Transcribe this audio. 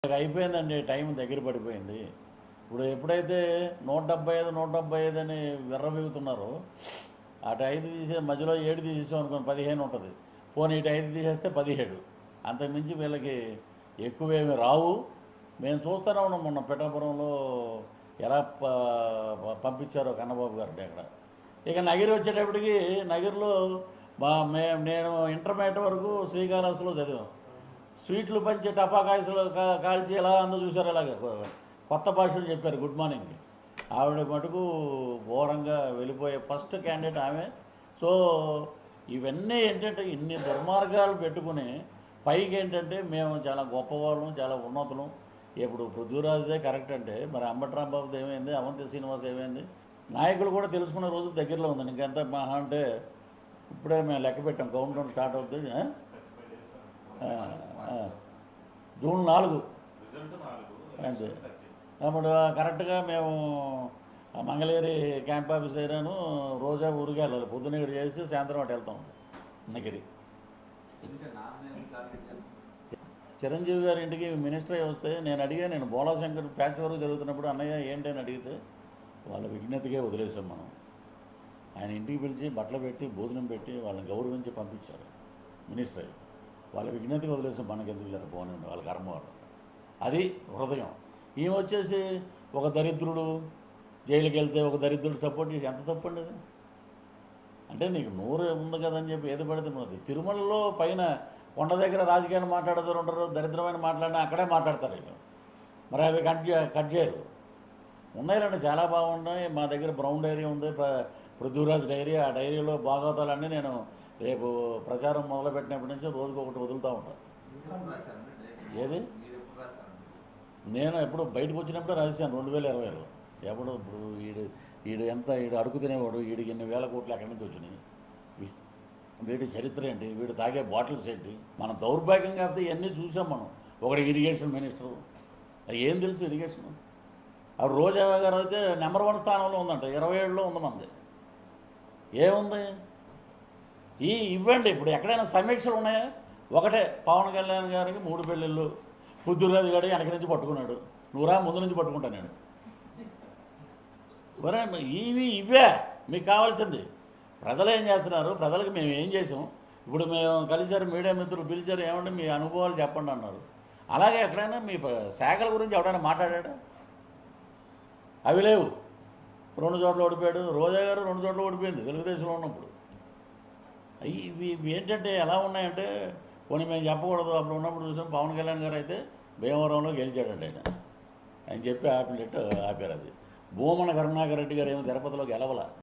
అయిపోయిందండి, టైం దగ్గర పడిపోయింది. ఇప్పుడు ఎప్పుడైతే 175 175 అని విర్రవీగుతున్నారో అటు 5 తీసే మధ్యలో 7 తీసేసాం అనుకోని 15 ఉంటుంది. పోనీ ఇటు 5 తీసేస్తే 17. అంతకుమించి వీళ్ళకి ఎక్కువేమి రావు. మేము చూస్తూనే ఉన్నాం మొన్న పిఠాపురంలో ఎలా పంపించారో కన్నబాబు గారిని అక్కడ. ఇక నగిరి వచ్చేటప్పటికి నగిరిలో నేను ఇంటర్మీడియట్ వరకు శ్రీకాళహస్తిలో చదివాం. స్వీట్లు పంచి టపాకాయలు కాల్చి ఎలా అందో చూసారు. అలాగే కొత్త భాషలు చెప్పారు గుడ్ మార్నింగ్. ఆవిడ మటుకు ఘోరంగా వెళ్ళిపోయే ఫస్ట్ క్యాండిడేట్ ఆమె. సో ఇవన్నీ ఏంటంటే ఇన్ని దుర్మార్గాలు పెట్టుకుని పైకి ఏంటంటే మేము చాలా గొప్పవాళ్ళం, చాలా ఉన్నతులం. ఇప్పుడు పృథ్వీరాజుదే కరెక్ట్ అంటే మరి అంబటి రాంబాబుది ఏమైంది, అవంతి శ్రీనివాస్ ఏమైంది? నాయకులు కూడా తెలుసుకునే రోజు దగ్గరలో ఉంది. ఇంకెంత మహా అంటే ఇప్పుడే మేము లెక్క పెట్టాం, కౌంట్ డౌన్ స్టార్ట్ అవుతుంది. జూన్ 4 అంతే. అప్పుడు కరెక్ట్గా మేము మంగళగిరి క్యాంప్ ఆఫీస్ దగ్గరను రోజా ఊరికి వెళ్ళాలి. పొద్దున ఇక్కడ చేసి సాయంత్రం అటు వెళ్తాం నగిరి. చిరంజీవి గారి ఇంటికి మినిస్టర్ అయ్యి వస్తే నేను అడిగాను, నేను బోలాశంకర్ ప్యాచ్ వరకు జరుగుతున్నప్పుడు అన్నయ్య ఏంటి అని అడిగితే వాళ్ళ విజ్ఞతకే వదిలేసాం మనం. ఆయన ఇంటికి పిలిచి బట్టలు పెట్టి భోజనం పెట్టి వాళ్ళని గౌరవించి పంపించారు మినిస్టర్ అయ్యి. వాళ్ళ విజ్ఞతకి వదిలేసాం, మనకెందుకు లేరు పోనండి, వాళ్ళ కర్మ వాళ్ళు. అది హృదయం. ఈమె వచ్చేసి ఒక దరిద్రుడు జైలుకి వెళ్తే ఒక దరిద్రుడు సపోర్ట్ చేసి ఎంత తప్పండి అది? అంటే నీకు నోరు ఉంది కదని చెప్పి ఏది పడితే ఉన్నది. తిరుమలలో పైన కొండ దగ్గర రాజకీయాలు మాట్లాడుతూ ఉంటారు, దరిద్రమైన మాట్లాడినా అక్కడే మాట్లాడతారు ఇక. మరి అవి కట్ చేయరు. ఉన్నాయిలంటే చాలా బాగున్నాయి. మా దగ్గర బ్రౌన్ డైరీ ఉంది, పృథ్వీరాజ్ డైరీ. ఆ డైరీలో భాగవతాలన్నీ నేను రేపు ప్రచారం మొదలుపెట్టినప్పటి నుంచి రోజుకు ఒకటి వదులుతూ ఉంటాను. ఏది నేను ఎప్పుడు బయటకు వచ్చినప్పుడే రాశాను 2020లో. ఎప్పుడు ఇప్పుడు ఈడు అడుగు తినేవాడు, వీడికి ఎన్ని వేల కోట్లు ఎక్కడి నుంచి వచ్చినాయి, వీడి చరిత్ర ఏంటి, వీడు తాగే బాటిల్స్ ఏంటి, మన దౌర్భాగ్యం కాకపోతే ఇవన్నీ చూసాం మనం. ఒకటి ఇరిగేషన్ మినిస్టరు, ఏం తెలుసు ఇరిగేషన్? ఆ రోజా గారు అయితే నెంబర్ 1 స్థానంలో ఉందంట, 27లో ఉంది మంది. ఏముంది? ఇవ్వండి. ఇప్పుడు ఎక్కడైనా సమీక్షలు ఉన్నాయా? ఒకటే, పవన్ కళ్యాణ్ గారికి 3 పెళ్ళిళ్ళు, పృథ్వీరాజు గారు వెనక నుంచి పట్టుకున్నాడు, నువ్వురా ముందు నుంచి పట్టుకుంటా నేను. మరే ఇవే మీకు కావాల్సింది. ప్రజలు ఏం చేస్తున్నారు, ప్రజలకు మేము ఏం చేసాం? ఇప్పుడు మేము కలిసారు, మీడియా మిత్రులు పిలిచారు, ఏమంటే మీ అనుభవాలు చెప్పండి అన్నారు. అలాగే ఎక్కడైనా మీ శాఖల గురించి ఎవడైనా మాట్లాడా? అవి లేవు. 2 చోట్ల ఓడిపోయాడు. రోజా గారు 2 చోట్ల ఓడిపోయింది తెలుగుదేశంలో ఉన్నప్పుడు. ఇవి ఏంటంటే ఎలా ఉన్నాయంటే, పోనీ మేము చెప్పకూడదు. అప్పుడు ఉన్నప్పుడు చూసాం పవన్ కళ్యాణ్ గారు అయితే భీమవరంలో గెలిచాడండి ఆయన చెప్పి ఆపారు. అది భూమన కరుణాకర్ రెడ్డి గారు ఏమో తిరుపతిలో గెలవల.